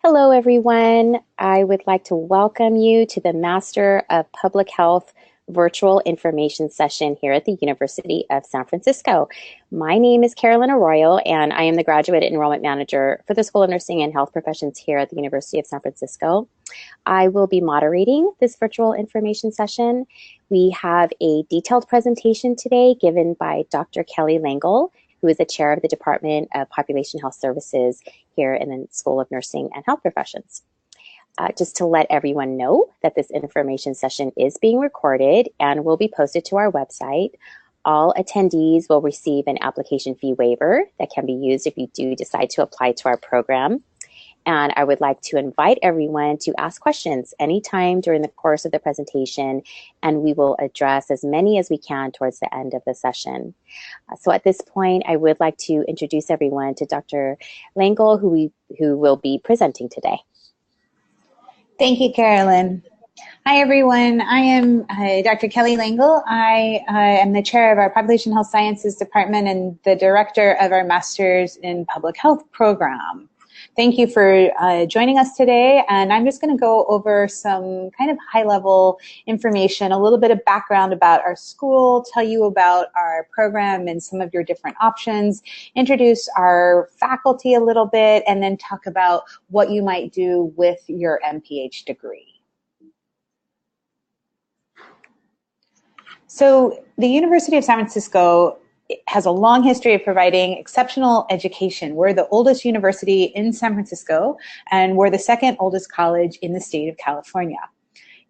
Hello, everyone. I would like to welcome you to the Master of Public Health virtual information session here at the University of San Francisco. My name is Carolyn Arroyo, and I am the Graduate Enrollment Manager for the School of Nursing and Health Professions here at the University of San Francisco. I will be moderating this virtual information session. We have a detailed presentation today given by Dr. Kelly Langle, who is the chair of the Department of Population Health Services here in the School of Nursing and Health Professions. Just to let everyone know that this information session is being recorded and will be posted to our website. All attendees will receive an application fee waiver that can be used if you do decide to apply to our program. And I would like to invite everyone to ask questions anytime during the course of the presentation, and we will address as many as we can towards the end of the session. So at this point, I would like to introduce everyone to Dr. Langle, who will be presenting today. Thank you, Carolyn. Hi, everyone. I am Dr. Kelly Langle. I am the chair of our Population Health Sciences Department and the director of our Masters in Public Health program. Thank you for joining us today, and I'm just going to go over some kind of high-level information, a little bit of background about our school, tell you about our program and some of your different options, introduce our faculty a little bit, and then talk about what you might do with your MPH degree. So the University of San Francisco has a long history of providing exceptional education. We're the oldest university in San Francisco, and we're the second oldest college in the state of California.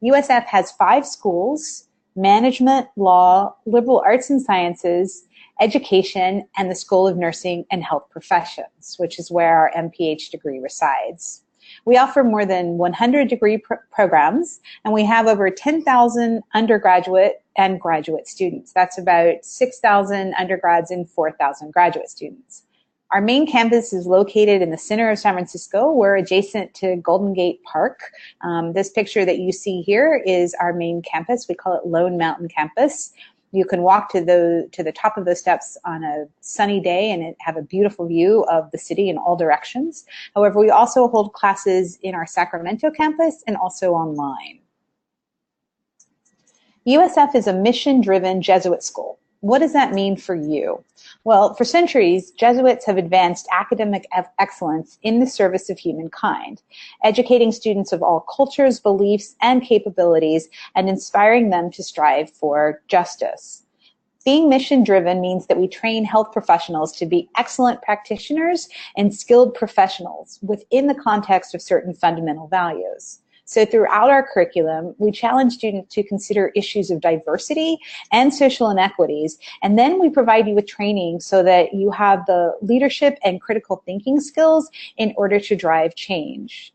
USF has 5 schools: management, law, liberal arts and sciences, education, and the School of Nursing and Health Professions, which is where our MPH degree resides. We offer more than 100 degree programs, and we have over 10,000 undergraduate and graduate students. That's about 6,000 undergrads and 4,000 graduate students. Our main campus is located in the center of San Francisco. We're adjacent to Golden Gate Park. This picture that you see here is our main campus. We call it Lone Mountain Campus. You can walk to the top of those steps on a sunny day and have a beautiful view of the city in all directions. However, we also hold classes in our Sacramento campus and also online. USF is a mission-driven Jesuit school. What does that mean for you? Well, for centuries, Jesuits have advanced academic excellence in the service of humankind, educating students of all cultures, beliefs, and capabilities, and inspiring them to strive for justice. Being mission-driven means that we train health professionals to be excellent practitioners and skilled professionals within the context of certain fundamental values. So throughout our curriculum, we challenge students to consider issues of diversity and social inequities, and then we provide you with training so that you have the leadership and critical thinking skills in order to drive change.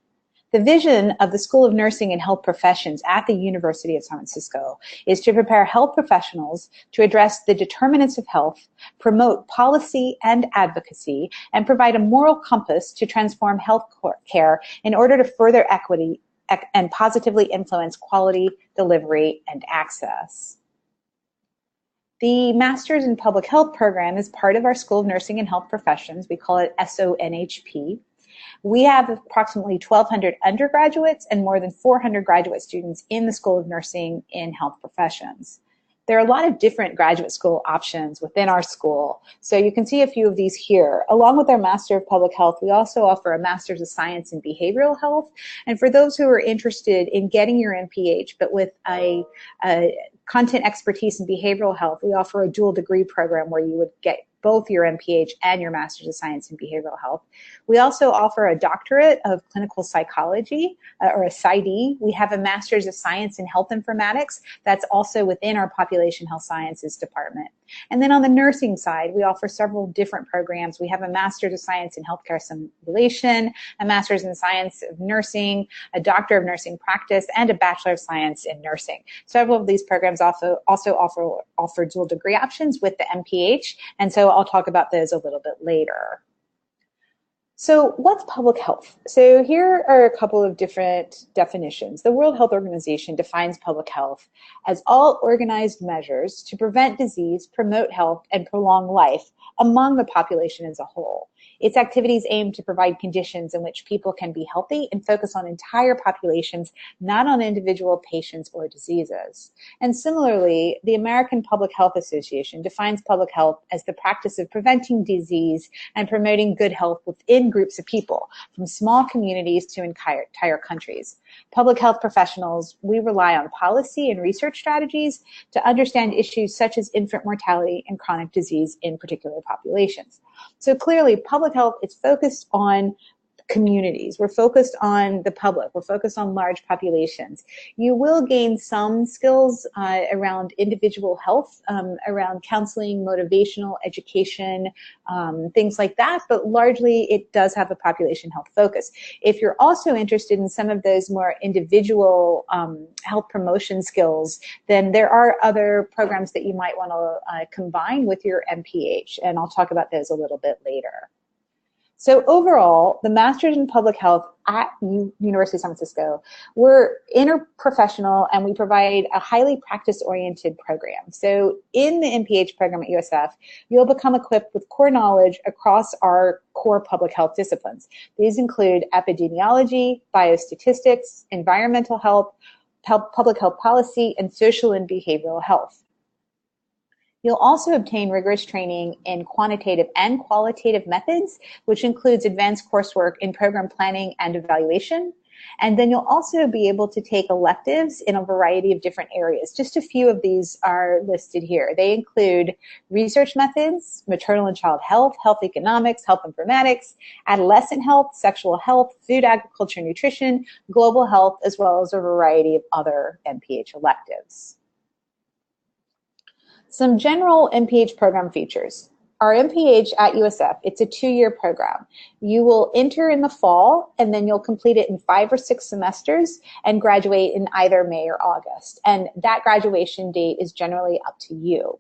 The vision of the School of Nursing and Health Professions at the University of San Francisco is to prepare health professionals to address the determinants of health, promote policy and advocacy, and provide a moral compass to transform health care in order to further equity and positively influence quality, delivery, and access. The Masters in Public Health program is part of our School of Nursing and Health Professions. We call it SONHP. We have approximately 1,200 undergraduates and more than 400 graduate students in the School of Nursing and Health Professions. There are a lot of different graduate school options within our school, so you can see a few of these here. Along with our Master of Public Health, we also offer a Master's of Science in Behavioral Health, and for those who are interested in getting your MPH, but with a content expertise in behavioral health, we offer a dual degree program where you would get both your MPH and your Master's of Science in Behavioral Health. We also offer a doctorate of clinical psychology, or a PsyD. We have a Master's of Science in Health Informatics that's also within our Population Health Sciences department. And then on the nursing side, we offer several different programs. We have a Master's of Science in Healthcare Simulation, a Master's in Science of Nursing, a Doctor of Nursing Practice, and a Bachelor of Science in Nursing. Several of these programs also offer dual degree options with the MPH, and so I'll talk about those a little bit later. So what's public health? So here are a couple of different definitions. The World Health Organization defines public health as all organized measures to prevent disease, promote health, and prolong life among the population as a whole. Its activities aim to provide conditions in which people can be healthy and focus on entire populations, not on individual patients or diseases. And similarly, the American Public Health Association defines public health as the practice of preventing disease and promoting good health within groups of people, from small communities to entire countries. Public health professionals, we rely on policy and research strategies to understand issues such as infant mortality and chronic disease in particular populations. So clearly, public health is focused on communities. We're focused on the public. We're focused on large populations. You will gain some skills around individual health, around counseling, motivational, education, things like that, but largely it does have a population health focus. If you're also interested in some of those more individual health promotion skills, then there are other programs that you might want to combine with your MPH, and I'll talk about those a little bit later. So overall, the Masters in Public Health at University of San Francisco, we're interprofessional and we provide a highly practice-oriented program. So in the MPH program at USF, you'll become equipped with core knowledge across our core public health disciplines. These include epidemiology, biostatistics, environmental health, public health policy, and social and behavioral health. You'll also obtain rigorous training in quantitative and qualitative methods, which includes advanced coursework in program planning and evaluation. And then you'll also be able to take electives in a variety of different areas. Just a few of these are listed here. They include research methods, maternal and child health, health economics, health informatics, adolescent health, sexual health, food, agriculture, nutrition, global health, as well as a variety of other MPH electives. Some general MPH program features. Our MPH at USF, it's a 2-year program. You will enter in the fall and then you'll complete it in 5 or 6 semesters and graduate in either May or August. And that graduation date is generally up to you.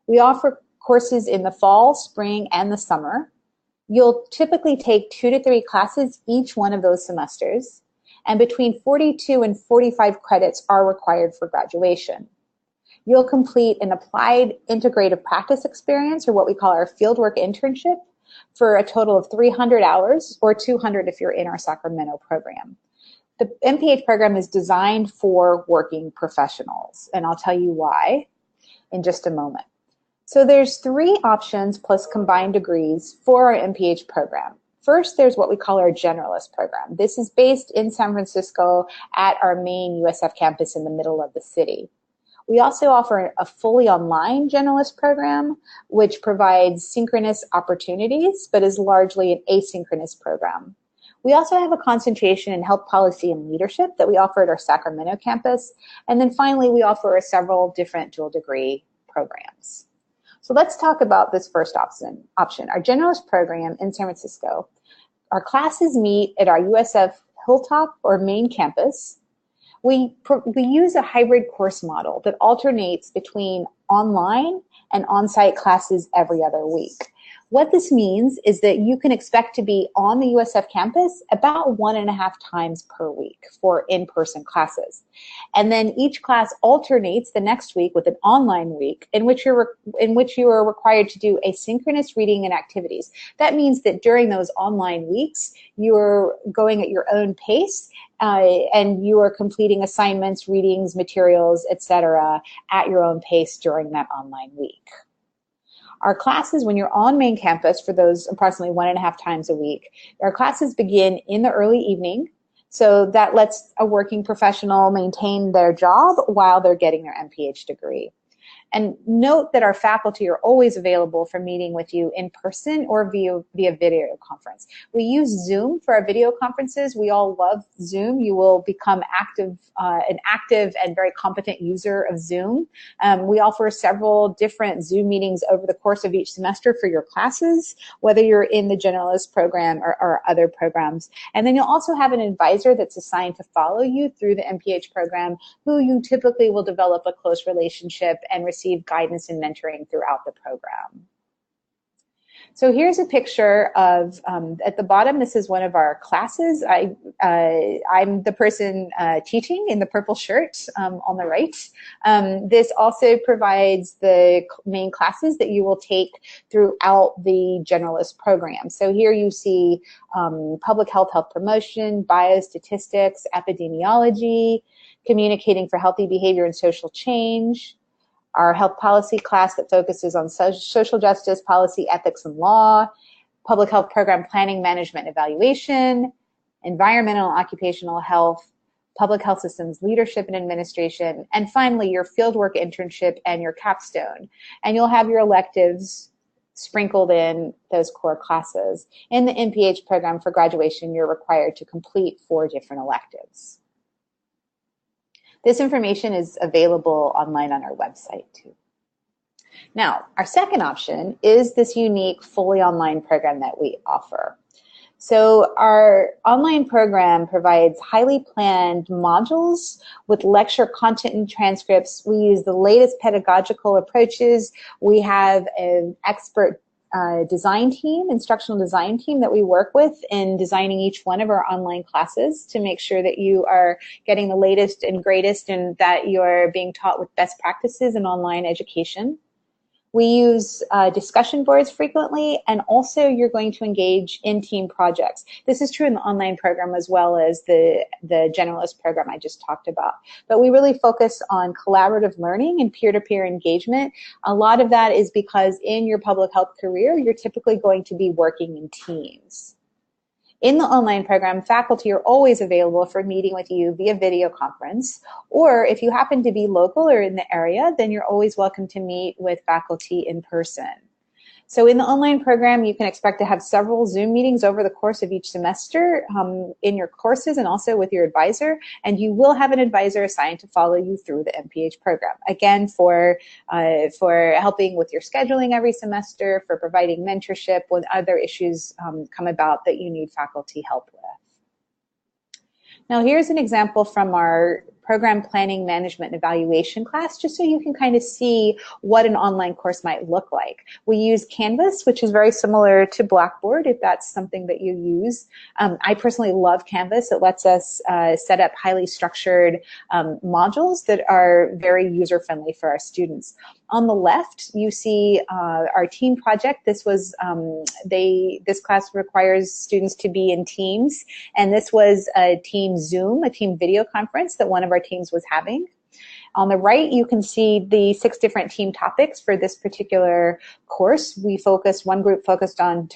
We offer courses in the fall, spring, and the summer. You'll typically take 2 to 3 classes each one of those semesters, and between 42 and 45 credits are required for graduation. You'll complete an applied integrative practice experience, or what we call our Fieldwork internship, for a total of 300 hours, or 200 if you're in our Sacramento program. The MPH program is designed for working professionals, and I'll tell you why in just a moment. So there's 3 options plus combined degrees for our MPH program. First, there's what we call our generalist program. This is based in San Francisco at our main USF campus in the middle of the city. We also offer a fully online generalist program, which provides synchronous opportunities, but is largely an asynchronous program. We also have a concentration in health policy and leadership that we offer at our Sacramento campus. And then finally, we offer several different dual degree programs. So let's talk about this first option, our generalist program in San Francisco. Our classes meet at our USF Hilltop or main campus. We use a hybrid course model that alternates between online and on-site classes every other week. What this means is that you can expect to be on the USF campus about 1.5 times per week for in-person classes. And then each class alternates the next week with an online week in which you are required to do asynchronous reading and activities. That means that during those online weeks, you're going at your own pace and you are completing assignments, readings, materials, etc. at your own pace during that online week. Our classes, when you're on main campus for those approximately 1.5 times a week, our classes begin in the early evening. So that lets a working professional maintain their job while they're getting their MPH degree. And note that our faculty are always available for meeting with you in person or via video conference. We use Zoom for our video conferences. We all love Zoom. You will become an active and very competent user of Zoom. We offer several different Zoom meetings over the course of each semester for your classes, whether you're in the generalist program or other programs. And then you'll also have an advisor that's assigned to follow you through the MPH program, who you typically will develop a close relationship and receive guidance and mentoring throughout the program. So here's a picture of, at the bottom, this is one of our classes. I'm the person teaching in the purple shirt on the right. This also provides the main classes that you will take throughout the generalist program. So here you see public health, health promotion, biostatistics, epidemiology, communicating for healthy behavior and social change, our health policy class that focuses on social justice, policy, ethics, and law, public health program planning, management, and evaluation, environmental and occupational health, public health systems leadership and administration, and finally your fieldwork internship and your capstone. And you'll have your electives sprinkled in those core classes. In the MPH program for graduation, you're required to complete 4 different electives. This information is available online on our website too. Now, our second option is this unique fully online program that we offer. So our online program provides highly planned modules with lecture content and transcripts. We use the latest pedagogical approaches. We have an expert design team, instructional design team that we work with in designing each one of our online classes to make sure that you are getting the latest and greatest and that you're being taught with best practices in online education. We use discussion boards frequently, and also you're going to engage in team projects. This is true in the online program as well as the generalist program I just talked about. But we really focus on collaborative learning and peer-to-peer engagement. A lot of that is because in your public health career, you're typically going to be working in teams. In the online program, faculty are always available for meeting with you via video conference, or if you happen to be local or in the area, then you're always welcome to meet with faculty in person. So in the online program, you can expect to have several Zoom meetings over the course of each semester in your courses and also with your advisor, and you will have an advisor assigned to follow you through the MPH program. Again, for helping with your scheduling every semester, for providing mentorship when other issues come about that you need faculty help with. Now here's an example from our program planning, management, and evaluation class, just so you can kind of see what an online course might look like. We use Canvas, which is very similar to Blackboard, if that's something that you use. I personally love Canvas. It lets us set up highly structured modules that are very user-friendly for our students. On the left, you see our team project. This was this class requires students to be in teams, and this was a team Zoom, a team video conference that one of our teams was having. On the right, you can see the 6 different team topics for this particular course. One group focused on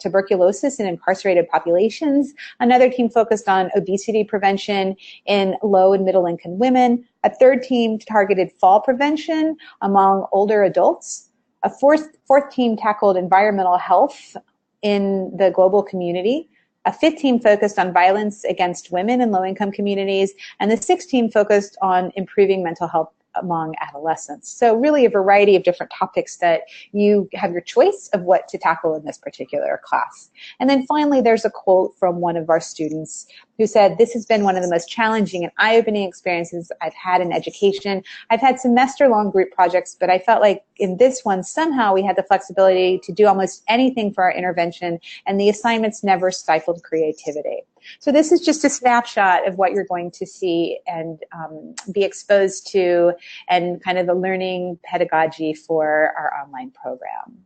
tuberculosis in incarcerated populations. Another team focused on obesity prevention in low and middle income women. A third team targeted fall prevention among older adults. A fourth team tackled environmental health in the global community. A 5th team focused on violence against women in low-income communities, and the 6th team focused on improving mental health among adolescents. So really a variety of different topics that you have your choice of what to tackle in this particular class. And then finally, there's a quote from one of our students who said, "This has been one of the most challenging and eye-opening experiences I've had in education. I've had semester-long group projects, but I felt like in this one, somehow we had the flexibility to do almost anything for our intervention, and the assignments never stifled creativity." So this is just a snapshot of what you're going to see and be exposed to, and kind of the learning pedagogy for our online program.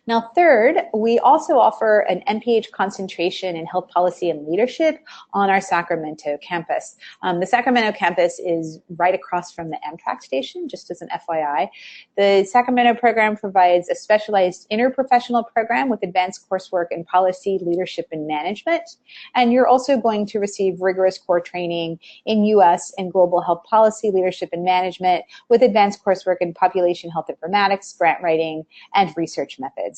Now, third, we also offer an MPH concentration in health policy and leadership on our Sacramento campus. The Sacramento campus is right across from the Amtrak station, just as an FYI. The Sacramento program provides a specialized interprofessional program with advanced coursework in policy, leadership, and management. And you're also going to receive rigorous core training in U.S. and global health policy, leadership, and management with advanced coursework in population health informatics, grant writing, and research methods.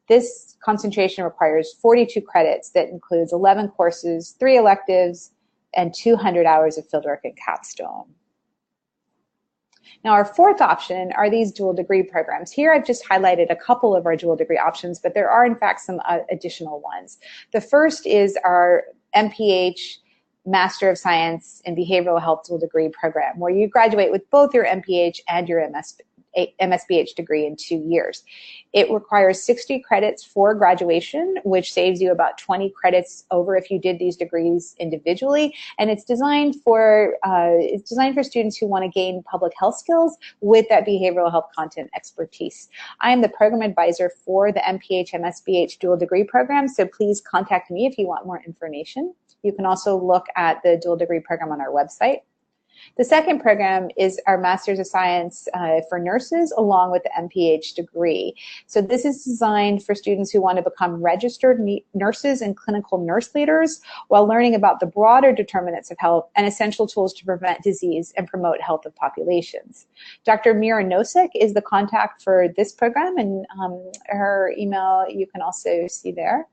This concentration requires 42 credits that includes 11 courses, 3 electives, and 200 hours of fieldwork and capstone. Now, our fourth option are these dual degree programs. Here I've just highlighted a couple of our dual degree options, but there are in fact some additional ones. The first is our MPH Master of Science in Behavioral Health dual degree program, where you graduate with both your MPH and your MS MSBH degree in 2 years. It requires 60 credits for graduation, which saves you about 20 credits over if you did these degrees individually. And it's designed for students who want to gain public health skills with that behavioral health content expertise. I am the program advisor for the MPH MSBH dual degree program, so please contact me if you want more information. You can also look at the dual degree program on our website. The second program is our Master's of Science for nurses along with the MPH degree. So this is designed for students who want to become registered nurses and clinical nurse leaders while learning about the broader determinants of health and essential tools to prevent disease and promote health of populations. Dr. Mira Nosek is the contact for this program, and her email you can also see there.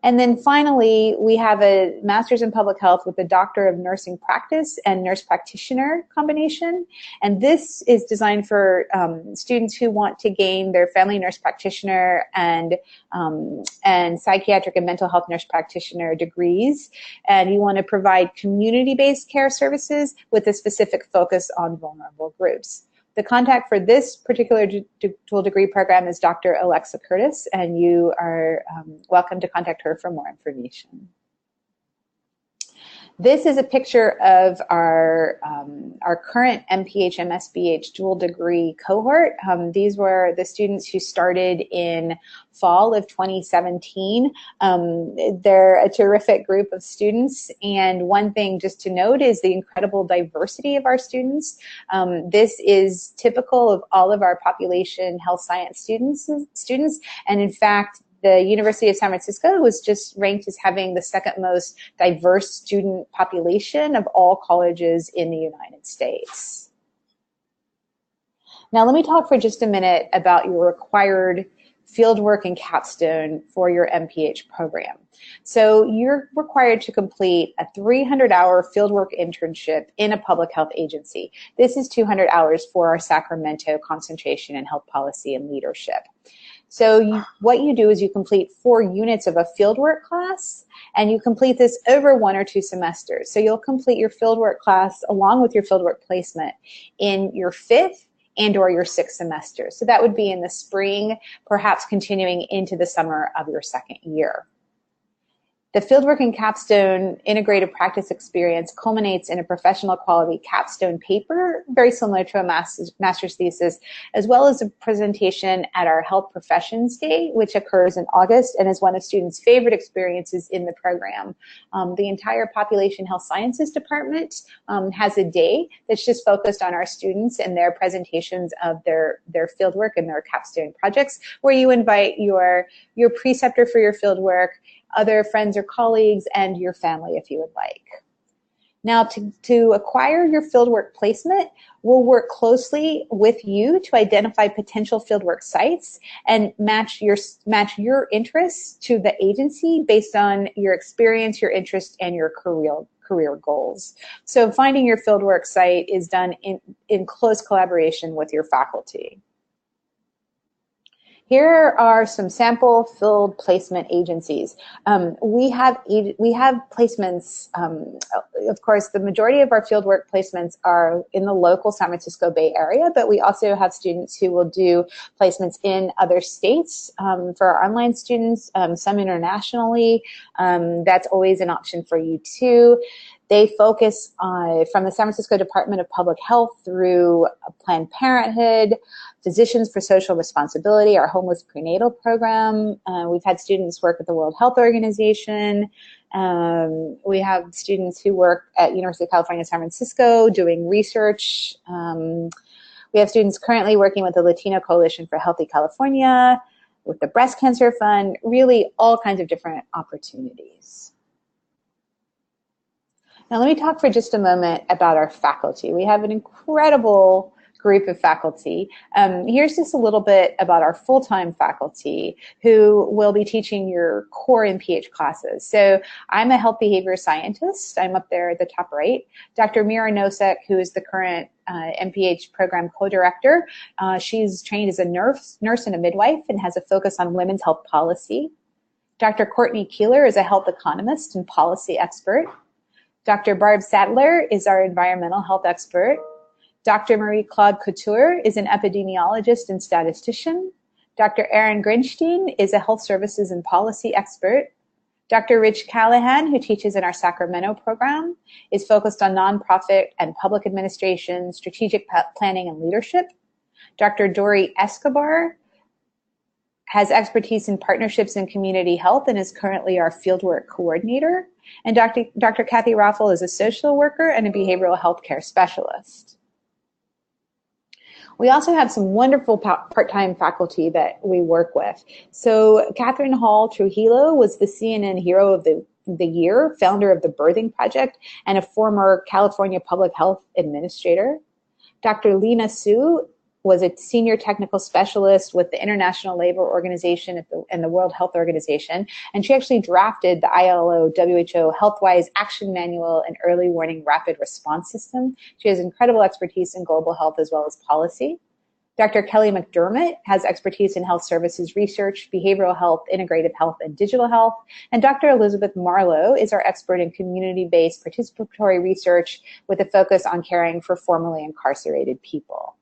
And then finally, we have a Master's in Public Health with a Doctor of Nursing Practice and Nurse Practitioner combination. And this is designed for students who want to gain their family nurse practitioner and psychiatric and mental health nurse practitioner degrees. And you want to provide community-based care services with a specific focus on vulnerable groups. The contact for this particular dual degree program is Dr. Alexa Curtis, and you are welcome to contact her for more information. This is a picture of our current MPH MSBH dual degree cohort. These were the students who started in fall of 2017. They're a terrific group of students, and one thing just to note is the incredible diversity of our students. This is typical of all of our population health science students, and in fact, the University of San Francisco was just ranked as having the second most diverse student population of all colleges in the United States. Now let me talk for just a minute about your required fieldwork and capstone for your MPH program. So you're required to complete a 300-hour fieldwork internship in a public health agency. This is 200 hours for our Sacramento concentration in health policy and leadership. So what you do is you complete 4 units of a fieldwork class, and you complete this over 1 or 2 semesters. So you'll complete your fieldwork class along with your fieldwork placement in your 5th and or your 6th semester. So that would be in the spring, perhaps continuing into the summer of your 2nd year. The Fieldwork and Capstone integrated practice experience culminates in a professional quality capstone paper, very similar to a master's thesis, as well as a presentation at our Health Professions Day, which occurs in August and is one of students' favorite experiences in the program. The entire Population Health Sciences Department has a day that's just focused on our students and their presentations of their fieldwork and their capstone projects, where you invite your preceptor for your fieldwork, other friends or colleagues, and your family if you would like. Now, to acquire your fieldwork placement, we'll work closely with you to identify potential fieldwork sites and match your interests to the agency based on your experience, your interest, and your career goals. So finding your fieldwork site is done in close collaboration with your faculty. Here are some sample field placement agencies. We have placements, of course, the majority of our fieldwork placements are in the local San Francisco Bay Area, but we also have students who will do placements in other states for our online students, some internationally. That's always an option for you too. They focus from the San Francisco Department of Public Health through Planned Parenthood, Physicians for Social Responsibility, our homeless prenatal program. We've had students work at the World Health Organization. We have students who work at University of California, San Francisco doing research. We have students currently working with the Latino Coalition for Healthy California, with the Breast Cancer Fund, really all kinds of different opportunities. Now let me talk for just a moment about our faculty. We have an incredible group of faculty. Here's just a little bit about our full-time faculty who will be teaching your core MPH classes. So I'm a health behavior scientist. I'm up there at the top right. Dr. Mira Nosek, who is the current MPH program co-director. She's trained as a nurse and a midwife and has a focus on women's health policy. Dr. Courtney Keeler is a health economist and policy expert. Dr. Barb Sadler is our environmental health expert. Dr. Marie-Claude Couture is an epidemiologist and statistician. Dr. Erin Grinstein is a health services and policy expert. Dr. Rich Callahan, who teaches in our Sacramento program, is focused on nonprofit and public administration, strategic planning, and leadership. Dr. Dori Escobar has expertise in partnerships and community health and is currently our fieldwork coordinator. And Dr. Kathy Raffel is a social worker and a behavioral health care specialist. We also have some wonderful part-time faculty that we work with. So Catherine Hall Trujillo was the CNN Hero of the Year, founder of the Birthing Project, and a former California Public Health Administrator. Dr. Lena Su was a senior technical specialist with the International Labor Organization and the World Health Organization, and she actually drafted the ILO WHO HealthWise Action Manual and Early Warning Rapid Response System. She has incredible expertise in global health as well as policy. Dr. Kelly McDermott has expertise in health services research, behavioral health, integrative health, and digital health. And Dr. Elizabeth Marlowe is our expert in community-based participatory research with a focus on caring for formerly incarcerated people.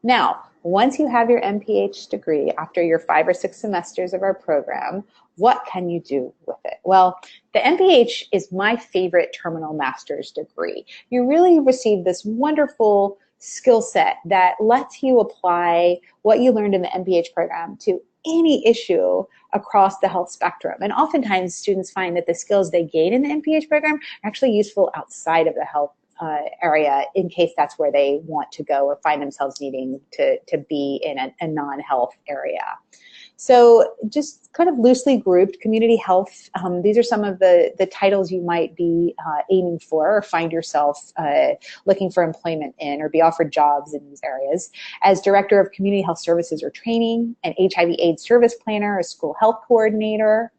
Now, once you have your MPH degree after your 5 or 6 semesters of our program, what can you do with it? Well, the MPH is my favorite terminal master's degree. You really receive this wonderful skill set that lets you apply what you learned in the MPH program to any issue across the health spectrum. And oftentimes students find that the skills they gain in the MPH program are actually useful outside of the health area in case that's where they want to go or find themselves needing to be in a non-health area. So just kind of loosely grouped, community health, these are some of the titles you might be aiming for or find yourself looking for employment in or be offered jobs in these areas. As Director of Community Health Services or Training, an HIV/AIDS Service Planner, a School Health Coordinator.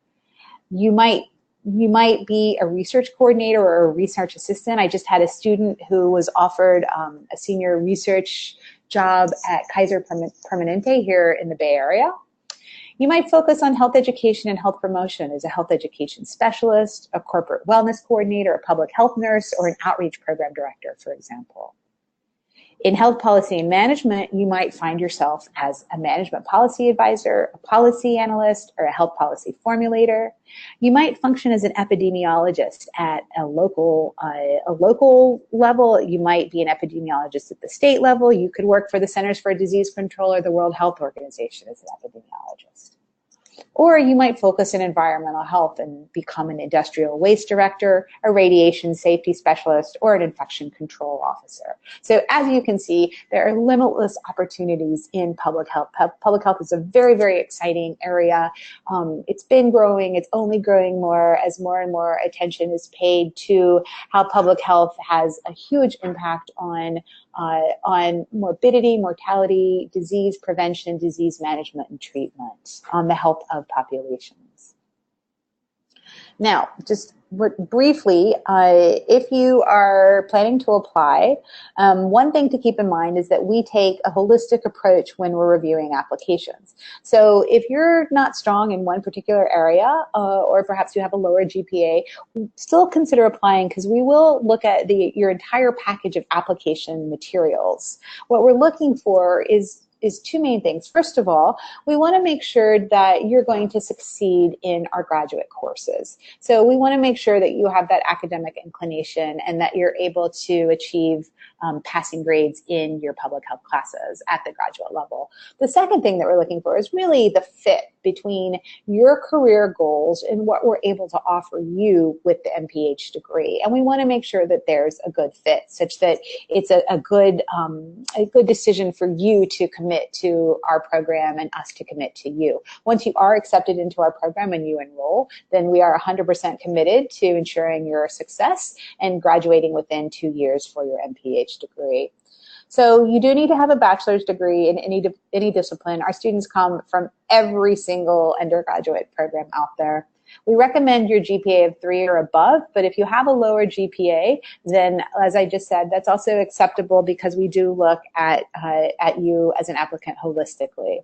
You might be a research coordinator or a research assistant. I just had a student who was offered a senior research job at Kaiser Permanente here in the Bay Area. You might focus on health education and health promotion as a health education specialist, a corporate wellness coordinator, a public health nurse, or an outreach program director, for example. In health policy and management, you might find yourself as a management policy advisor, a policy analyst, or a health policy formulator. You might function as an epidemiologist at a local level. You might be an epidemiologist at the state level. You could work for the Centers for Disease Control or the World Health Organization as an epidemiologist. Or you might focus in environmental health and become an industrial waste director, a radiation safety specialist, or an infection control officer. So as you can see, there are limitless opportunities in public health. Public health is a very, very exciting area. It's been growing. It's only growing more as more and more attention is paid to how public health has a huge impact on morbidity, mortality, disease prevention, disease management, and treatment, on the health of populations. Now, just briefly, if you are planning to apply, one thing to keep in mind is that we take a holistic approach when we're reviewing applications. So if you're not strong in one particular area, or perhaps you have a lower GPA, still consider applying because we will look at your entire package of application materials. What we're looking for is 2 main things. First of all, we want to make sure that you're going to succeed in our graduate courses. So we want to make sure that you have that academic inclination and that you're able to achieve passing grades in your public health classes at the graduate level. The second thing that we're looking for is really the fit between your career goals and what we're able to offer you with the MPH degree. And we want to make sure that there's a good fit such that it's a good decision for you to commit to our program and us to commit to you. Once you are accepted into our program and you enroll, then we are 100% committed to ensuring your success and graduating within 2 years for your MPH degree. So you do need to have a bachelor's degree in any discipline. Our students come from every single undergraduate program out there. We recommend your GPA of 3 or above, but if you have a lower GPA, then as I just said, that's also acceptable because we do look at you as an applicant holistically.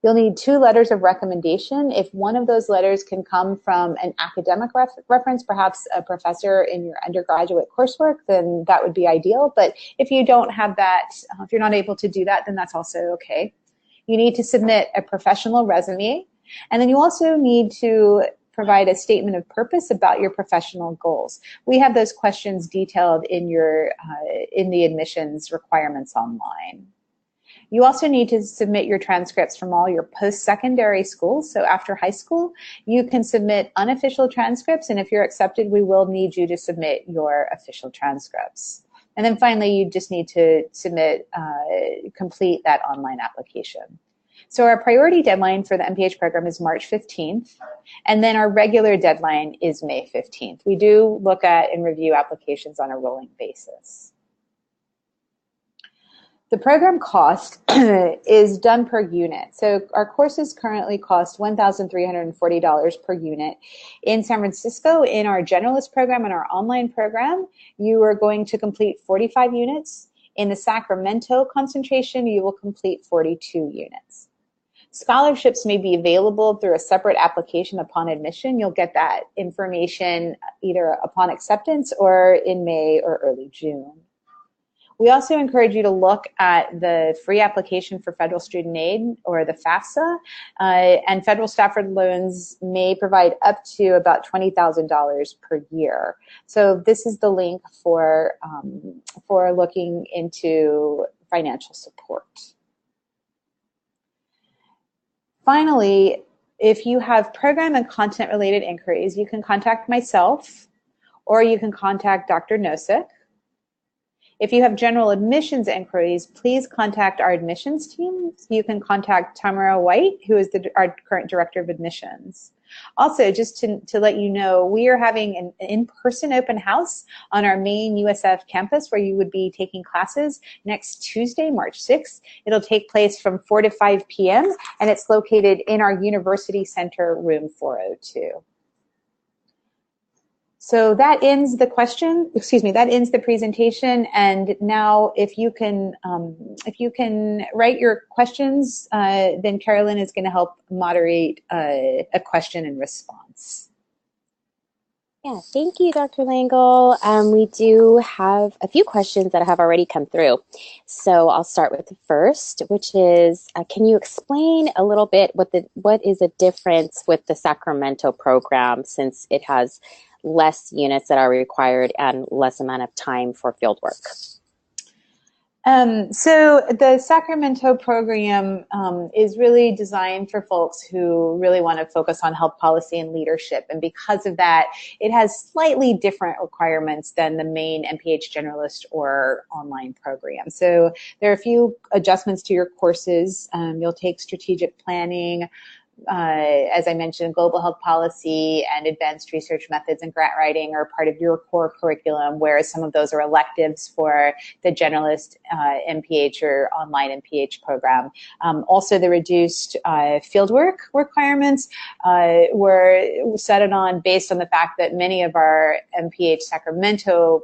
You'll need 2 letters of recommendation. If one of those letters can come from an academic reference, perhaps a professor in your undergraduate coursework, then that would be ideal. But if you don't have that, if you're not able to do that, then that's also okay. You need to submit a professional resume, and then you also need to provide a statement of purpose about your professional goals. We have those questions detailed in in the admissions requirements online. You also need to submit your transcripts from all your post-secondary schools. So after high school, you can submit unofficial transcripts, and if you're accepted, we will need you to submit your official transcripts. And then finally, you just need to complete that online application. So our priority deadline for the MPH program is March 15th, and then our regular deadline is May 15th. We do look at and review applications on a rolling basis. The program cost is done per unit. So our courses currently cost $1,340 per unit. In San Francisco, in our generalist program and our online program, you are going to complete 45 units. In the Sacramento concentration, you will complete 42 units. Scholarships may be available through a separate application upon admission. You'll get that information either upon acceptance or in May or early June. We also encourage you to look at the free application for federal student aid, or the FAFSA, and federal Stafford loans may provide up to about $20,000 per year. So this is the link for looking into financial support. Finally, if you have program and content related inquiries, you can contact myself or you can contact Dr. Nosik. If you have general admissions inquiries, please contact our admissions team. You can contact Tamara White, who is our current director of admissions. Also, just to let you know, we are having an in-person open house on our main USF campus where you would be taking classes next Tuesday, March 6th. It'll take place from 4 to 5 p.m. and it's located in our University Center, room 402. So that ends the presentation. And now if you can write your questions, then Carolyn is going to help moderate a question and response. Yeah, thank you, Dr. Langle. We do have a few questions that have already come through. So I'll start with the first, which is, can you explain a little bit what is the difference with the Sacramento program, since it has less units that are required and less amount of time for field work? So the Sacramento program is really designed for folks who really want to focus on health policy and leadership. And because of that, it has slightly different requirements than the main MPH generalist or online program. So there are a few adjustments to your courses. You'll take strategic planning, as I mentioned, global health policy and advanced research methods and grant writing are part of your core curriculum, whereas some of those are electives for the generalist MPH or online MPH program. Also, the reduced fieldwork requirements were set on based on the fact that many of our MPH Sacramento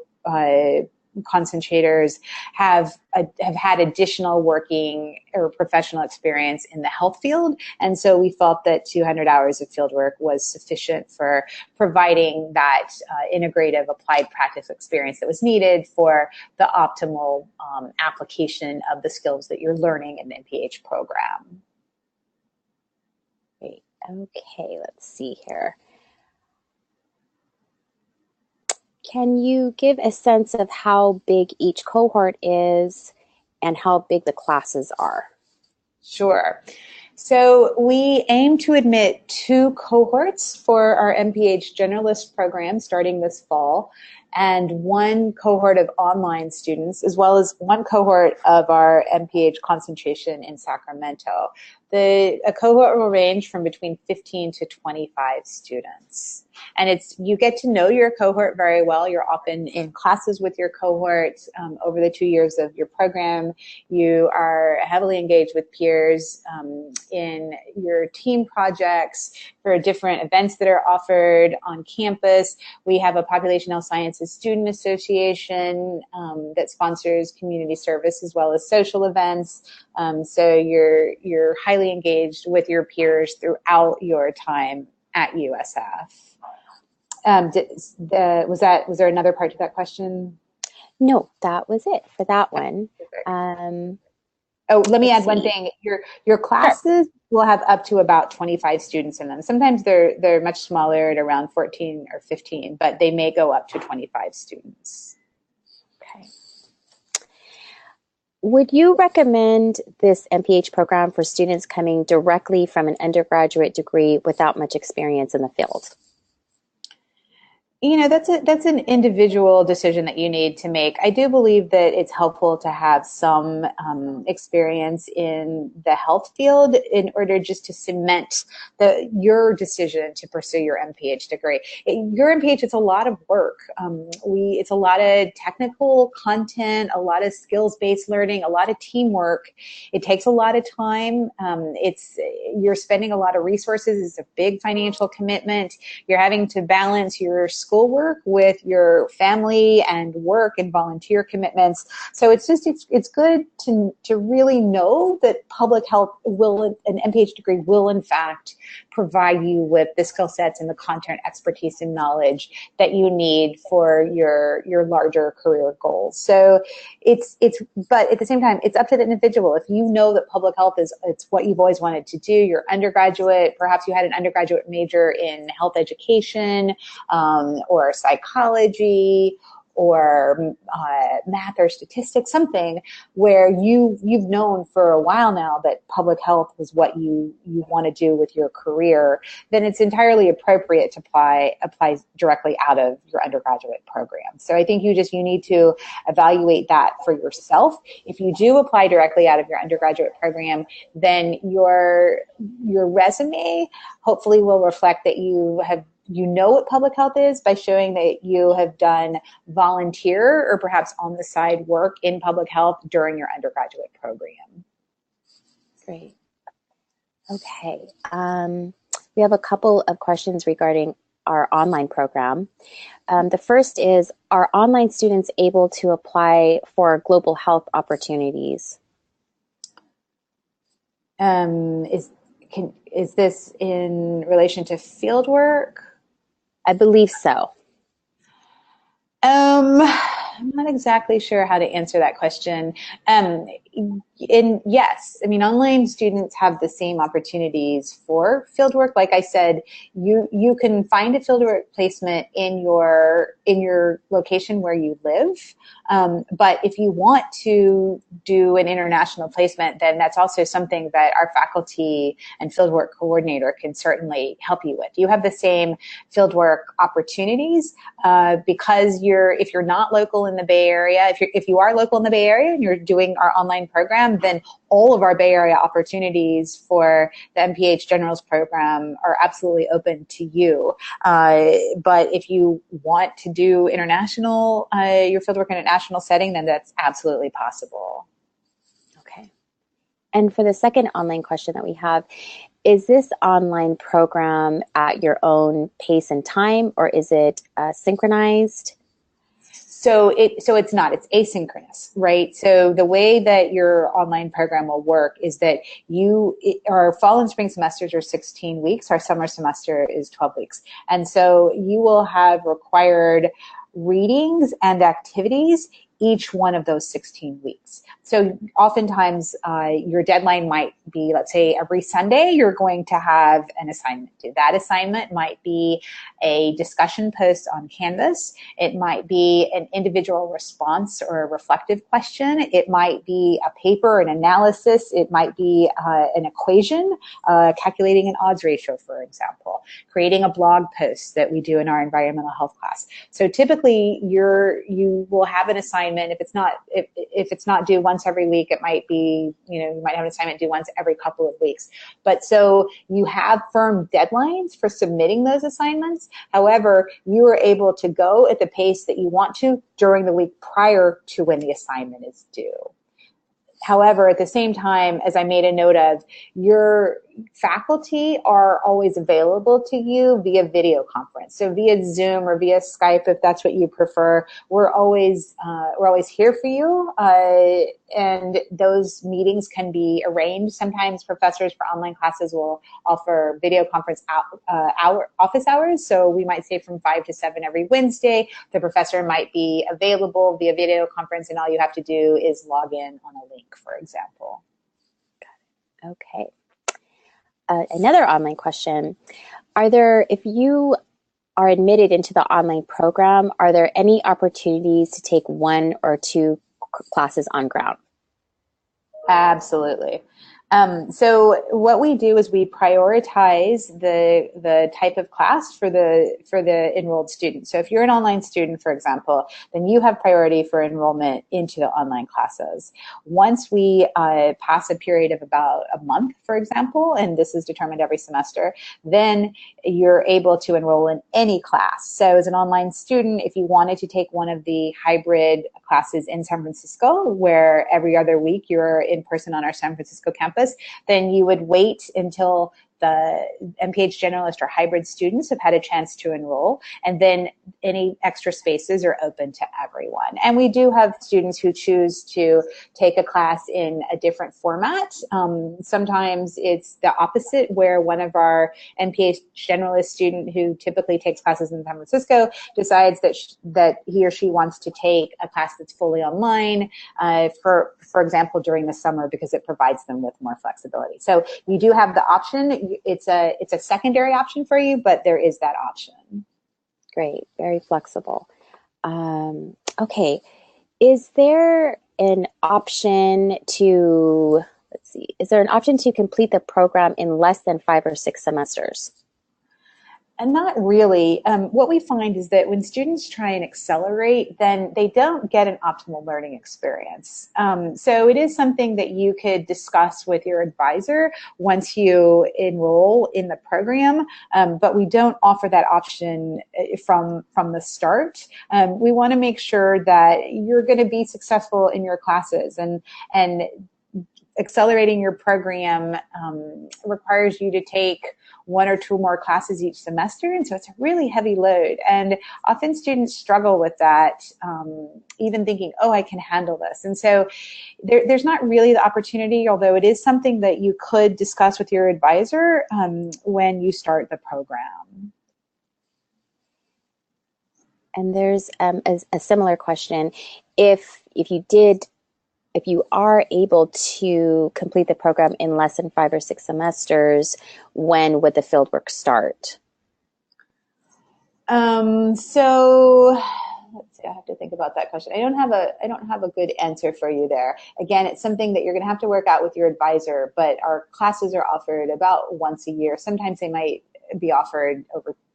concentrators have had additional working or professional experience in the health field, and so we felt that 200 hours of fieldwork was sufficient for providing that integrative applied practice experience that was needed for the optimal application of the skills that you're learning in the MPH program. Great. Okay, let's see here. Can you give a sense of how big each cohort is and how big the classes are? Sure. So we aim to admit 2 cohorts for our MPH generalist program starting this fall, and 1 cohort of online students, as well as 1 cohort of our MPH concentration in Sacramento. A cohort will range from between 15 to 25 students. And you get to know your cohort very well. You're often in classes with your cohort over the 2 years of your program. You are heavily engaged with peers in your team projects for different events that are offered on campus. We have a population health sciences It's a student association that sponsors community service as well as social events. So you're highly engaged with your peers throughout your time at USF. Was there another part to that question? No, that was it for that one. Oh, let me add one See. thing. Your Sure. classes will have up to about 25 students in them. Sometimes they're much smaller at around 14 or 15, but they may go up to 25 students. Okay. Would you recommend this MPH program for students coming directly from an undergraduate degree without much experience in the field? You know, that's an individual decision that you need to make. I do believe that it's helpful to have some experience in the health field in order just to cement your decision to pursue your MPH degree. Your MPH, it's a lot of work. It's a lot of technical content, a lot of skills-based learning, a lot of teamwork. It takes a lot of time. You're spending a lot of resources. It's a big financial commitment. You're having to balance your schoolwork with your family and work and volunteer commitments. So it's good to really know that public health an MPH degree will in fact provide you with the skill sets and the content expertise and knowledge that you need for your larger career goals. So but at the same time, it's up to the individual. If you know that public health it's what you've always wanted to do, you're undergraduate, perhaps you had an undergraduate major in health education, or psychology, or math or statistics, something where you've known for a while now that public health is what you want to do with your career, then it's entirely appropriate to apply directly out of your undergraduate program. So I think you need to evaluate that for yourself. If you do apply directly out of your undergraduate program, then your resume hopefully will reflect that you know what public health is by showing that you have done volunteer or perhaps on the side work in public health during your undergraduate program. Great. Okay. We have a couple of questions regarding our online program. The first is, are online students able to apply for global health opportunities? Is this in relation to fieldwork? I believe so. I'm not exactly sure how to answer that question. Yes, I mean, online students have the same opportunities for fieldwork. Like I said, you can find a fieldwork placement in your location where you live. But if you want to do an international placement, then that's also something that our faculty and fieldwork coordinator can certainly help you with. You have the same fieldwork opportunities because if you're not local in the Bay Area, if you are local in the Bay Area and you're doing our online program, then all of our Bay Area opportunities for the MPH Generals program are absolutely open to you. But if you want to do international, your fieldwork in a national setting, then that's absolutely possible. Okay. And for the second online question that we have, is this online program at your own pace and time, or is it synchronized? So it's not, it's asynchronous, right? So the way that your online program will work is that our fall and spring semesters are 16 weeks, our summer semester is 12 weeks. And so you will have required readings and activities each one of those 16 weeks. So oftentimes your deadline might be, let's say every Sunday, you're going to have an assignment due. That assignment might be a discussion post on Canvas. It might be an individual response or a reflective question. It might be a paper, an analysis. It might be an equation, calculating an odds ratio, for example, creating a blog post that we do in our environmental health class. So typically you will have an assignment. If it's not due once every week, it might be, you might have an assignment due once every couple of weeks. But so you have firm deadlines for submitting those assignments. However, you are able to go at the pace that you want to during the week prior to when the assignment is due. However, at the same time, as I made a note of, your faculty are always available to you via video conference. So via Zoom or via Skype, if that's what you prefer, we're always here for you. And those meetings can be arranged. Sometimes professors for online classes will offer video conference office hours. So we might say from 5 to 7 every Wednesday, the professor might be available via video conference, and all you have to do is log in on a link, for example. Okay. Another online question. If you are admitted into the online program, are there any opportunities to take 1 or 2 classes on ground? Absolutely. So what we do is we prioritize the type of class for the enrolled student. So if you're an online student, for example, then you have priority for enrollment into the online classes. Once we pass a period of about a month, for example, and this is determined every semester, then you're able to enroll in any class. So as an online student, if you wanted to take one of the hybrid classes in San Francisco, where every other week you're in person on our San Francisco campus, then you would wait until the MPH generalist or hybrid students have had a chance to enroll, and then any extra spaces are open to everyone. And we do have students who choose to take a class in a different format. Sometimes it's the opposite, where one of our MPH generalist student who typically takes classes in San Francisco decides that he or she wants to take a class that's fully online, for example, during the summer, because it provides them with more flexibility. So you do have the option. It's a secondary option for you, but there is that option. Great, very flexible. Okay, is there an option to, is there an option to complete the program in less than 5 or 6 semesters? And not really. What we find is that when students try and accelerate, then they don't get an optimal learning experience. So it is something that you could discuss with your advisor once you enroll in the program, but we don't offer that option from the start. We want to make sure that you're going to be successful in your classes, and accelerating your program requires you to take 1 or 2 more classes each semester, and so it's a really heavy load. And often students struggle with that, even thinking, oh, I can handle this. And so there's not really the opportunity, although it is something that you could discuss with your advisor when you start the program. And there's a similar question. If you are able to complete the program in less than 5 or 6 semesters, when would the fieldwork start? So let's see, I have to think about that question. I don't have a good answer for you there. Again, it's something that you're going to have to work out with your advisor, but our classes are offered about once a year. Sometimes they might be offered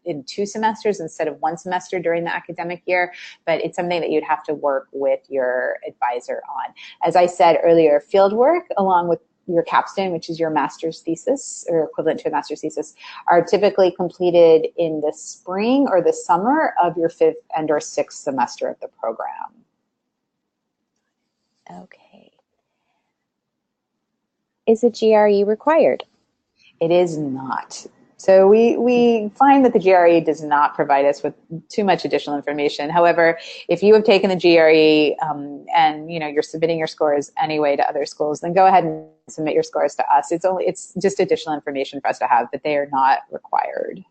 in 2 semesters instead of 1 semester during the academic year, but it's something that you'd have to work with your advisor on. As I said earlier, fieldwork, along with your capstone, which is your master's thesis or equivalent to a master's thesis, are typically completed in the spring or the summer of your 5th and or 6th semester of the program. Okay. Is a GRE required? It is not. So we find that the GRE does not provide us with too much additional information. However, if you have taken the GRE and you're submitting your scores anyway to other schools, then go ahead and submit your scores to us. It's just additional information for us to have, but they are not required.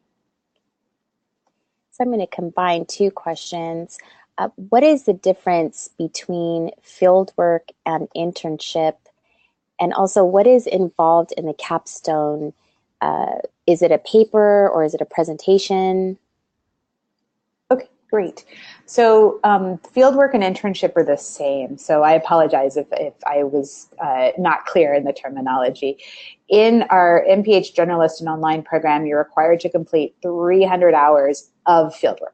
So I'm going to combine 2 questions. What is the difference between fieldwork and internship? And also, what is involved in the capstone? Is it a paper or is it a presentation? Okay, great. So fieldwork and internship are the same. So I apologize if I was not clear in the terminology. In our MPH Generalist and Online program, you're required to complete 300 hours of fieldwork.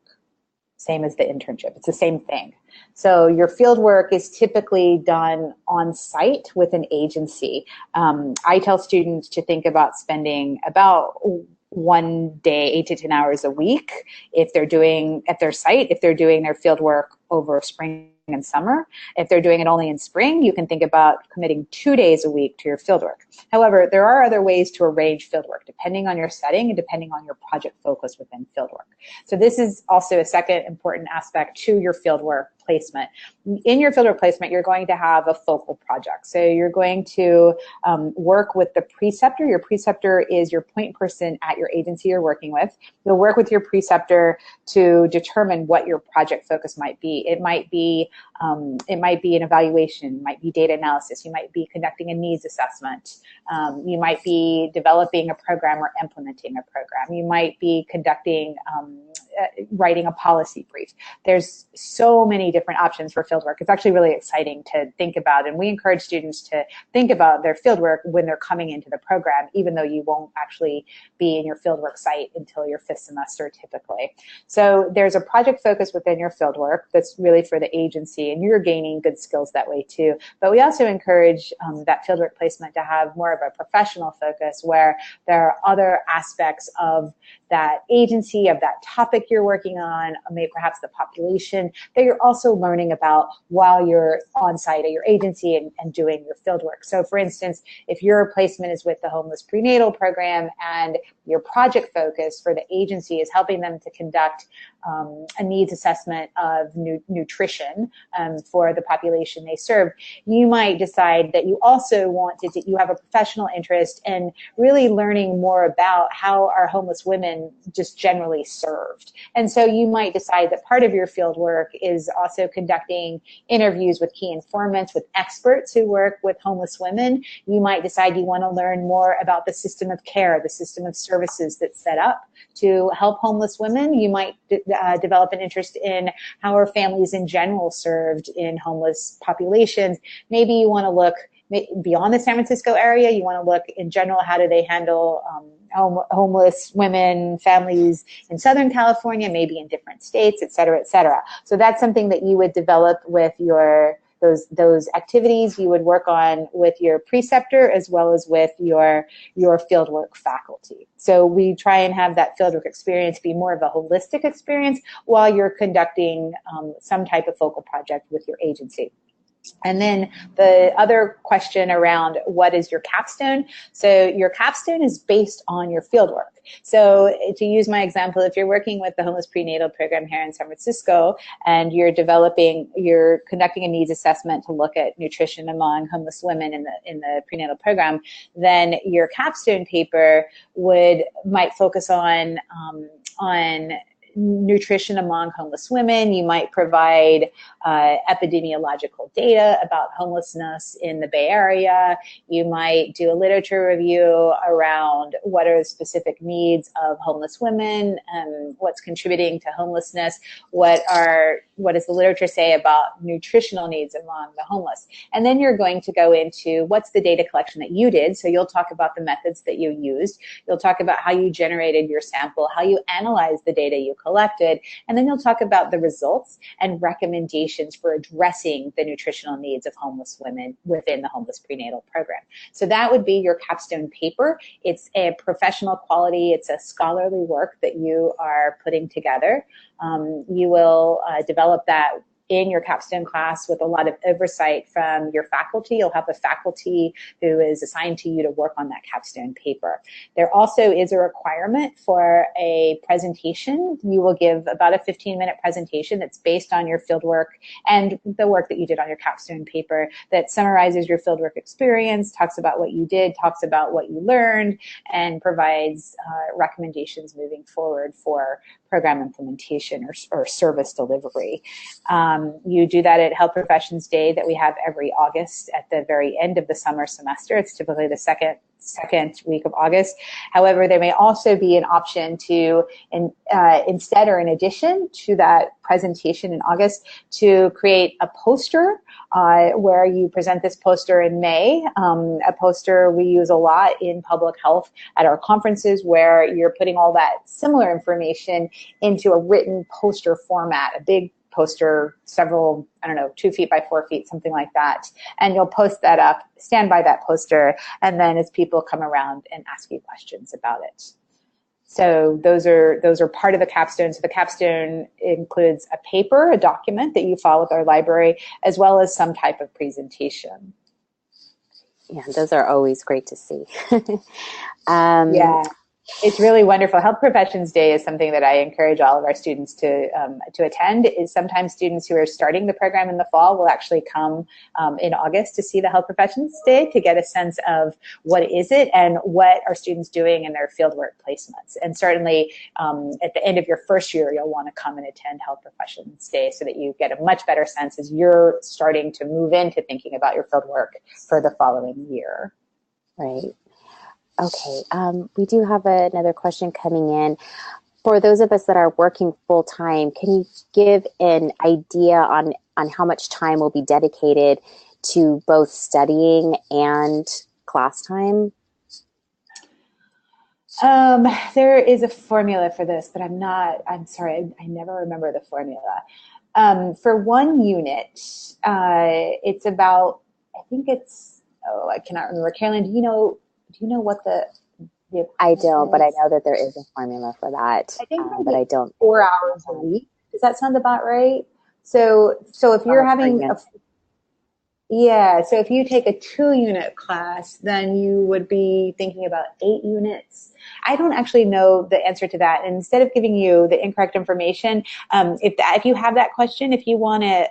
Same as the internship. It's the same thing. So your field work is typically done on site with an agency. I tell students to think about spending about 1 day, 8 to 10 hours a week if they're doing at their site, if they're doing their field work over spring and summer. If they're doing it only in spring, you can think about committing 2 days a week to your fieldwork. However, there are other ways to arrange fieldwork depending on your setting and depending on your project focus within fieldwork. So this is also a second important aspect to your fieldwork placement. In your fieldwork placement, you're going to have a focal project. So you're going to work with the preceptor. Your preceptor is your point person at your agency you're working with. You'll work with your preceptor to determine what your project focus might be. It might be an evaluation, it might be data analysis, you might be conducting a needs assessment, you might be developing a program or implementing a program, you might be conducting, writing a policy brief. There's so many different options for fieldwork. It's actually really exciting to think about, and we encourage students to think about their fieldwork when they're coming into the program, even though you won't actually be in your fieldwork site until your 5th semester typically. So there's a project focus within your fieldwork that's really for the agency, and you're gaining good skills that way too. But we also encourage that fieldwork placement to have more of a professional focus where there are other aspects of that agency, of that topic you're working on, maybe perhaps the population that you're also learning about while you're on site at your agency and doing your fieldwork. So for instance, if your placement is with the homeless prenatal program and your project focus for the agency is helping them to conduct a needs assessment of nutrition for the population they serve, you might decide that you also you have a professional interest in really learning more about how are homeless women just generally served. And so you might decide that part of your field work is also conducting interviews with key informants, with experts who work with homeless women. You might decide you want to learn more about the system of care, the system of services that's set up to help homeless women. You might develop an interest in how are families in general served in homeless populations. Maybe you want to look beyond the San Francisco area. You want to look in general, how do they handle homeless women, families in Southern California, maybe in different states, et cetera, et cetera. So that's something that you would develop with those activities you would work on with your preceptor as well as with your fieldwork faculty. So we try and have that fieldwork experience be more of a holistic experience while you're conducting some type of focal project with your agency. And then the other question around what is your capstone? So your capstone is based on your fieldwork. So to use my example, if you're working with the homeless prenatal program here in San Francisco and you're conducting a needs assessment to look at nutrition among homeless women in the prenatal program, then your capstone paper might focus on nutrition among homeless women. You might provide epidemiological data about homelessness in the Bay Area. You might do a literature review around what are the specific needs of homeless women, what's contributing to homelessness, what does the literature say about nutritional needs among the homeless. And then you're going to go into what's the data collection that you did. So you'll talk about the methods that you used. You'll talk about how you generated your sample, how you analyzed the data you collected, and then you'll talk about the results and recommendations for addressing the nutritional needs of homeless women within the homeless prenatal program. So that would be your capstone paper. It's a professional quality, it's a scholarly work that you are putting together. You will develop that in your capstone class with a lot of oversight from your faculty. You'll have a faculty who is assigned to you to work on that capstone paper. There also is a requirement for a presentation. You will give about a 15-minute presentation that's based on your fieldwork and the work that you did on your capstone paper that summarizes your fieldwork experience, talks about what you did, talks about what you learned, and provides recommendations moving forward for program implementation or service delivery. You do that at Health Professions Day that we have every August at the very end of the summer semester. It's typically the second week of August. However, there may also be an option to, instead or in addition to that presentation in August, to create a poster where you present this poster in May. A poster we use a lot in public health at our conferences where you're putting all that similar information into a written poster format, a big poster, 2 feet by 4 feet, something like that. And you'll post that up, stand by that poster, and then as people come around and ask you questions about it. So those are part of the capstone. So the capstone includes a paper, a document that you file with our library, as well as some type of presentation. Yeah, those are always great to see. Yeah. It's really wonderful. Health Professions Day is something that I encourage all of our students to attend. Is sometimes students who are starting the program in the fall will actually come in August to see the Health Professions Day to get a sense of what is it and what are students doing in their fieldwork placements. And certainly at the end of your first year, you'll want to come and attend Health Professions Day so that you get a much better sense as you're starting to move into thinking about your fieldwork for the following year. Right. Okay, we do have another question coming in. For those of us that are working full-time, can you give an idea on how much time will be dedicated to both studying and class time? There is a formula for this, but I'm sorry, I never remember the formula. For one unit, it's about, I think it's, I cannot remember. Carolyn, do you know what the I don't, but I know that there is a formula for that. I think but I don't. 4 hours a week. Does that sound about right? So if you're having so if you take a 2-unit class, then you would be thinking about 8 units. I don't actually know the answer to that. And instead of giving you the incorrect information, if you have that question, if you want to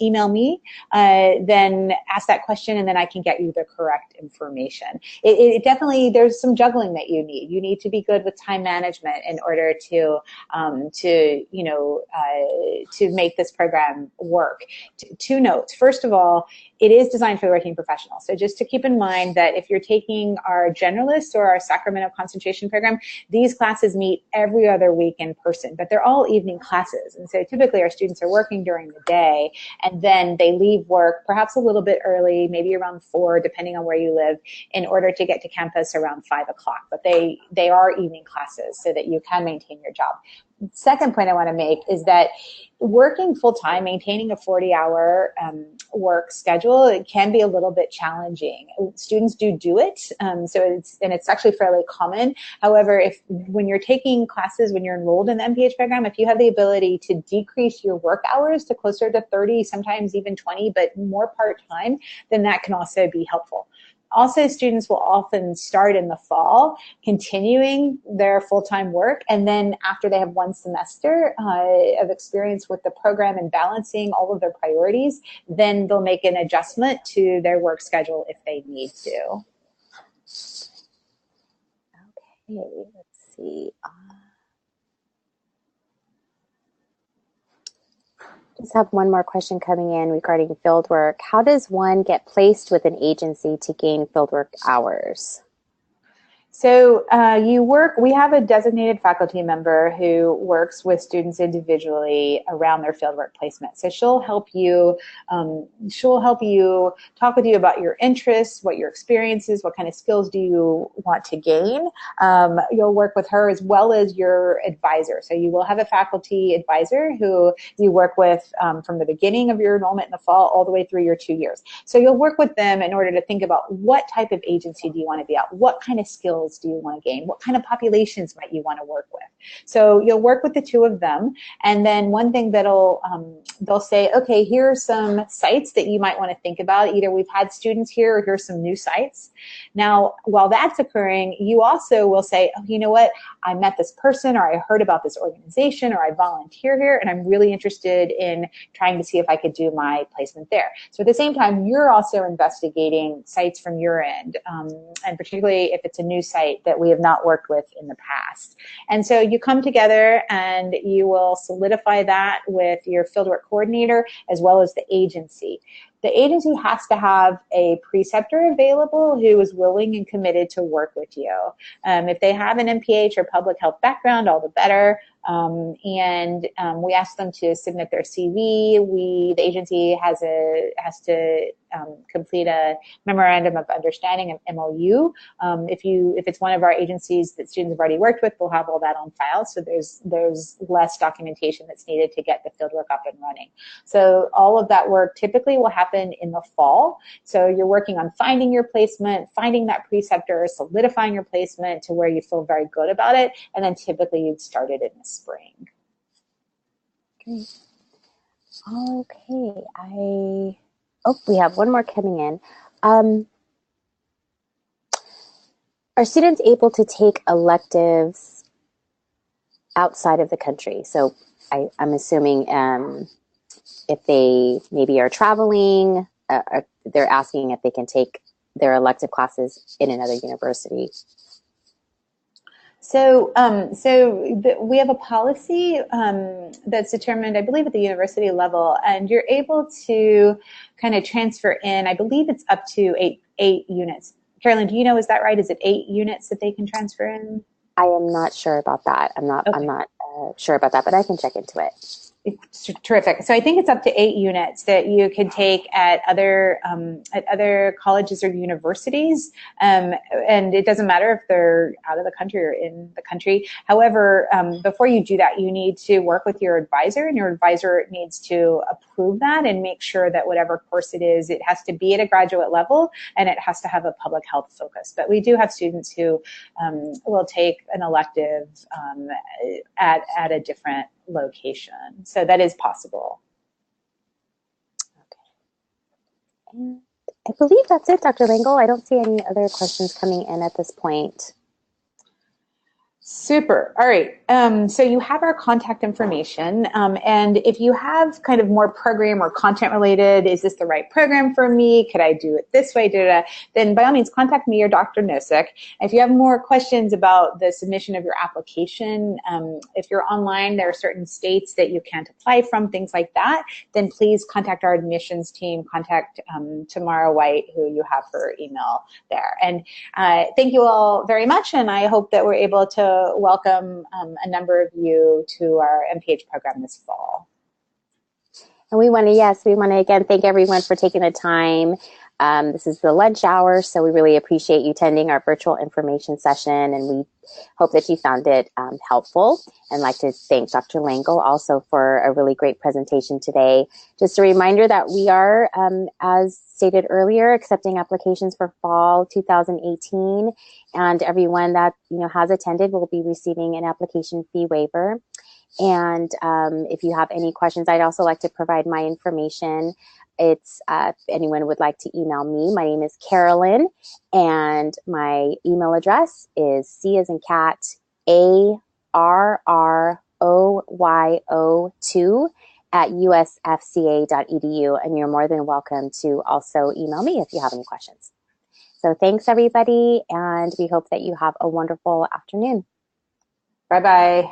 email me, then ask that question and then I can get you the correct information. It definitely, there's some juggling that you need. You need to be good with time management in order to make this program work. Two notes. First of all, it is designed for the working professional. So just to keep in mind that if you're taking our generalist or our Sacramento concentration program, these classes meet every other week in person, but they're all evening classes. And so typically our students are working during the day and then they leave work perhaps a little bit early, maybe around 4, depending on where you live, in order to get to campus around 5 o'clock. But they are evening classes so that you can maintain your job. Second point I want to make is that working full-time, maintaining a 40-hour work schedule, it can be a little bit challenging. Students do it, so it's actually fairly common. However, when you're taking classes, when you're enrolled in the MPH program, if you have the ability to decrease your work hours to closer to 30, sometimes even 20, but more part-time, then that can also be helpful. Also, students will often start in the fall, continuing their full-time work, and then after they have 1 semester of experience with the program and balancing all of their priorities, then they'll make an adjustment to their work schedule if they need to. Okay, let's see. Just have one more question coming in regarding fieldwork. How does one get placed with an agency to gain fieldwork hours? So we have a designated faculty member who works with students individually around their fieldwork placement. So she'll help you talk with you about your interests, what your experience is, what kind of skills do you want to gain. You'll work with her as well as your advisor. So you will have a faculty advisor who you work with from the beginning of your enrollment in the fall all the way through your 2 years. So you'll work with them in order to think about what type of agency do you want to be at, what kind of skills do you want to gain? What kind of populations might you want to work with? So you'll work with the 2 of them. And then one thing they'll say, okay, here are some sites that you might want to think about. Either we've had students here or here's some new sites. Now, while that's occurring, you also will say, oh, you know what? I met this person or I heard about this organization or I volunteer here and I'm really interested in trying to see if I could do my placement there. So at the same time, you're also investigating sites from your end, and particularly if it's a new site that we have not worked with in the past. And so you come together and you will solidify that with your fieldwork coordinator as well as the agency. The agency has to have a preceptor available who is willing and committed to work with you. If they have an MPH or public health background, all the better. and we ask them to submit their CV. The agency has to complete a memorandum of understanding, an MOU. If it's one of our agencies that students have already worked with, we'll have all that on file. So there's less documentation that's needed to get the fieldwork up and running. So all of that work typically will happen in the fall. So you're working on finding your placement, finding that preceptor, solidifying your placement to where you feel very good about it, and then typically you'd start it in the spring. Okay. We have one more coming in. Are students able to take electives outside of the country? So I'm assuming if they maybe are traveling, they're asking if they can take their elective classes in another university. So, we have a policy that's determined, I believe, at the university level, and you're able to kind of transfer in, I believe it's up to eight units. Carolyn, do you know, is that right? Is it 8 units that they can transfer in? I am not sure about that. I'm not sure about that, but I can check into it. It's terrific. So I think it's up to 8 units that you can take at other colleges or universities, and it doesn't matter if they're out of the country or in the country. However, before you do that, you need to work with your advisor, and your advisor needs to approve that and make sure that whatever course it is, it has to be at a graduate level and it has to have a public health focus. But we do have students who will take an elective at a different location. So that is possible. Okay. And I believe that's it, Dr. Langle. I don't see any other questions coming in at this point. Super. All right. So you have our contact information. And if you have kind of more program or content related, is this the right program for me? Could I do it this way? Then by all means, contact me or Dr. Nosek. If you have more questions about the submission of your application, if you're online, there are certain states that you can't apply from, things like that, then please contact our admissions team, contact Tamara White, who you have her email there. And thank you all very much. And I hope that we're able to welcome a number of you to our MPH program this fall. And we want to again thank everyone for taking the time. This is the lunch hour, so we really appreciate you attending our virtual information session, and we hope that you found it helpful. And like to thank Dr. Langle also for a really great presentation today. Just a reminder that we are, as stated earlier, accepting applications for fall 2018, and everyone that has attended will be receiving an application fee waiver. And if you have any questions, I'd also like to provide my information. It's if anyone would like to email me, my name is Carolyn, and my email address is C as in cat, ARROYO2 at usfca.edu, and you're more than welcome to also email me if you have any questions. So thanks, everybody, and we hope that you have a wonderful afternoon. Bye-bye.